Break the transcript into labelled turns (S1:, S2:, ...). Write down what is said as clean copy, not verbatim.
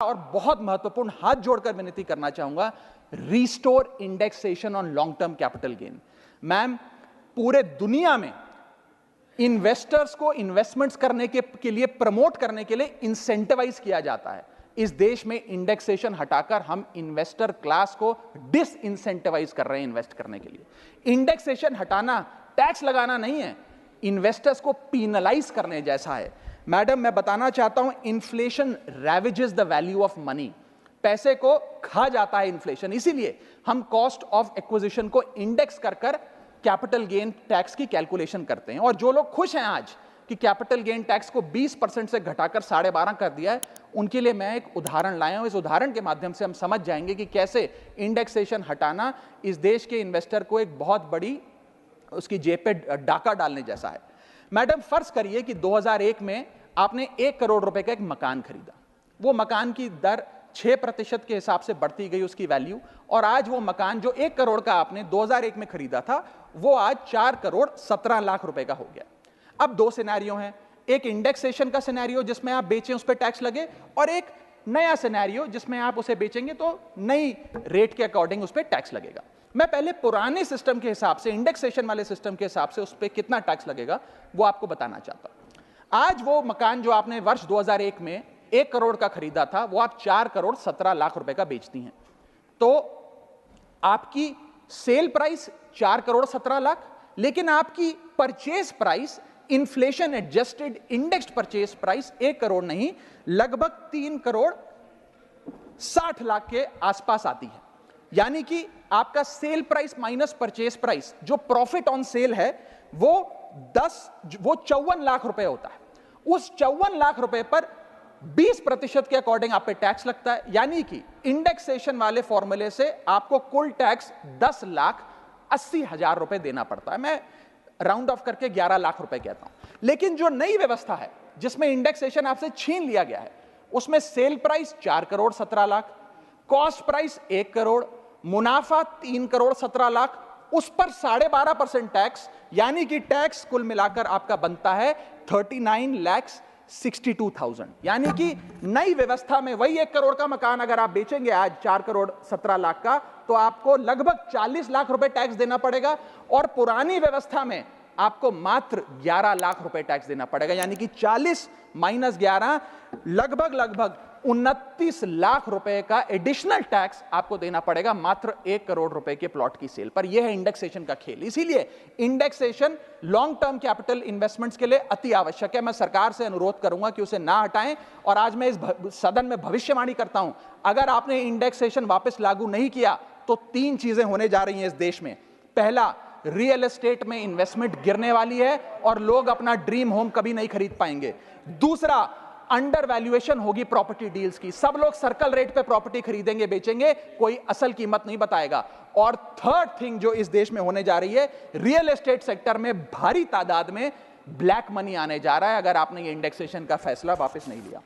S1: और बहुत महत्वपूर्ण हाथ जोड़कर विनती करना चाहूंगा, restore indexation on long term capital gain. Ma'am, पूरे दुनिया में इन्वेस्टर्स को इन्वेस्टमेंट्स करने के लिए प्रमोट करने के लिए इंसेंटिवाइज किया जाता है। इस देश में इंडेक्सेशन हटाकर हम इन्वेस्टर क्लास को डिस इंसेंटिवाइज कर रहे हैं इन्वेस्ट करने के लिए। इंडेक्सेशन हटाना टैक्स लगाना नहीं है, इन्वेस्टर्स को पीनलाइज करने जैसा है। मैडम, मैं बताना चाहता हूं, inflation ravages the value of money. पैसे को खा जाता है इन्फ्लेशन, इसीलिए हम कॉस्ट ऑफ एक्विजिशन को इंडेक्स कर कैपिटल गेन टैक्स की कैलकुलेशन करते हैं। और जो लोग खुश हैं आज कि कैपिटल गेन टैक्स को 20% से घटाकर 12.5 कर दिया है, उनके लिए मैं एक उदाहरण लाया हूं। इस उदाहरण के माध्यम से हम समझ जाएंगे कि कैसे इंडेक्सेशन हटाना इस देश के इन्वेस्टर को एक बहुत बड़ी उसकी जेब पे डाका डालने जैसा है। मैडम, फर्ज करिए कि 2001 में आपने 1 करोड़ रुपए का एक मकान खरीदा। वो मकान की दर 6% के हिसाब से बढ़ती गई उसकी वैल्यू, और आज वो मकान जो 1 करोड़ का आपने 2001 में खरीदा था, वो आज 4 करोड़ 17 लाख रुपए का हो गया। अब दो सिनेरियो हैं, एक इंडेक्सेशन का सिनेरियो जिसमें आप बेचें उस पर टैक्स लगे, और एक नया सिनेरियो जिसमें आप उसे बेचेंगे तो नई रेट के अकॉर्डिंग उस पर टैक्स लगेगा। मैं पहले पुराने सिस्टम के हिसाब से, इंडेक्सेशन वाले सिस्टम के हिसाब से उस पर कितना टैक्स लगेगा वो आपको बताना चाहता हूं। आज वो मकान जो आपने वर्ष 2001 में 1 करोड़ का खरीदा था, वो आप 4 करोड़ 17 लाख रुपए का बेचती हैं, तो आपकी सेल प्राइस 4 करोड़ 17 लाख, लेकिन आपकी purchase price, inflation adjusted indexed purchase price 1 crore नहीं, लगभग 3 करोड़ 60 लाख के आसपास आती है। यानी कि आपका sale price minus purchase price, जो प्रॉफिट ऑन सेल है, वो 54 लाख रुपए होता है। उस 54 लाख रुपए पर 20% के अकॉर्डिंग आप पे टैक्स लगता है। यानी कि इंडेक्सेशन वाले फॉर्मूले से आपको कुल टैक्स 10,80,000 रुपए देना पड़ता है। मैं राउंड ऑफ करके 11 लाख रुपए कहता हूं। लेकिन जो नई व्यवस्था है जिसमें इंडेक्सेशन आपसे छीन लिया गया है, उसमें sale price 4 crore 17 lakh, cost price 1 crore, मुनाफा 3 करोड़ 17 लाख, उस पर 12.5% टैक्स, यानी कि टैक्स कुल मिलाकर आपका बनता है 39,62,000। यानी कि नई व्यवस्था में वही 1 करोड़ का मकान अगर आप बेचेंगे आज 4 करोड़ 17 लाख का, तो आपको लगभग 40 लाख रुपए टैक्स देना पड़ेगा, और पुरानी व्यवस्था में आपको मात्र 11 लाख रुपए टैक्स देना पड़ेगा। यानी कि 40 माइनस 11 लगभग 29 लाख रुपए का एडिशनल टैक्स आपको देना पड़ेगा मात्र 1 करोड़ रुपए के प्लॉट की सेल पर। यह है इंडेक्सेशन का खेल। इसीलिए indexation long term capital investments के लिए अति आवश्यक है। मैं सरकार से अनुरोध करूंगा कि उसे ना हटाएं, और आज मैं इस सदन में भविष्यवाणी करता हूं, अगर आपने इंडेक्सेशन वापस लागू नहीं किया तो 3 चीजें होने जा रही हैं इस देश में। पहला, रियल एस्टेट में इन्वेस्टमेंट गिरने वाली है और लोग अपना ड्रीम होम कभी नहीं खरीद पाएंगे। दूसरा, अंडर वैल्यूएशन होगी प्रॉपर्टी डील्स की, सब लोग सर्कल रेट पे प्रॉपर्टी खरीदेंगे बेचेंगे, कोई असल कीमत नहीं बताएगा। और थर्ड थिंग जो इस देश में होने जा रही है, रियल एस्टेट सेक्टर में भारी तादाद में ब्लैक मनी आने जा रहा है, अगर आपने ये इंडेक्सेशन का फैसला वापस नहीं लिया।